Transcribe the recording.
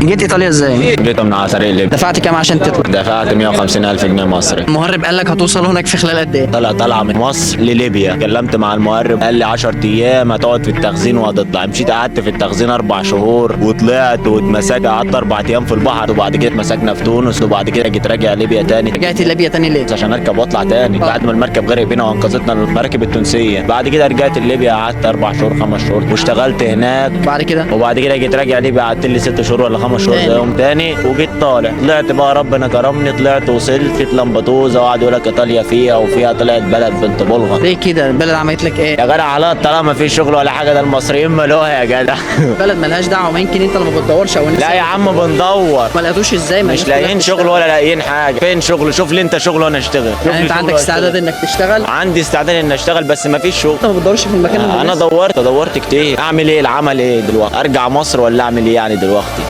جيت ايطاليا ازاي؟ جيت من عسرية ليبيا. دفعت كام عشان تطلع؟ دفعت 150,000 جنيه مصري. المهرب قال لك هتوصل هناك في خلال قد ايه؟ طلع من مصر لليبيا. كلمت مع المهرب قال لي 10 ايام هتقعد في التخزين وهتطلع. مشيت قعدت في التخزين 4 شهور وطلعت واتمسكت. قعدت 4 ايام في البحر وبعد كده اتمسكنا في تونس وبعد كده جيت راجع ليبيا تاني. رجعت ليبيا تاني ليه؟ عشان اركب واطلع تاني بعد ما المركب غرق بينا وانقذتنا المراكب التونسيه. بعد كده رجعت ليبيا قعدت 4 شهور 5 شهور واشتغلت هناك. بعد كده وبعد كده جيت راجع ليبيا قعدت لي 6 شهور ولا 5 شهور زيهم تاني وجيت طالع. طلعت بقى ربنا كرمني طلعت وصلت في لامبدوزا وقعدوا يقول لك ايطاليا فيها وفيها طلعت بلد بنت بلغه. ليه كده؟ البلد عملت لك ايه؟ يا جدع على طالما ما فيش شغل ولا حاجه ده المصريين مالوها يا جدع. البلد ملهاش دعوه، ما يمكن انت اللي ما بتدورش او الناس لا يا عم بندور. ما لقيتوش ازاي؟ مش لاقيين شغل ولا لاقيين حاجه. فين شغل؟ شوف لي انت شغل وانا اشتغل. شوف يعني لي انت شغل عندك وأشتغل. استعداد انك تشتغل؟ عندي استعداد ان اشتغل بس ما فيش شغل. انت ما بتدورش في المكان انا المناسب؟ دورت كتير. اعمل ايه؟ العمل ايه دلوقتي؟ ارجع مصر ولا اعمل ايه يعني دلوقتي؟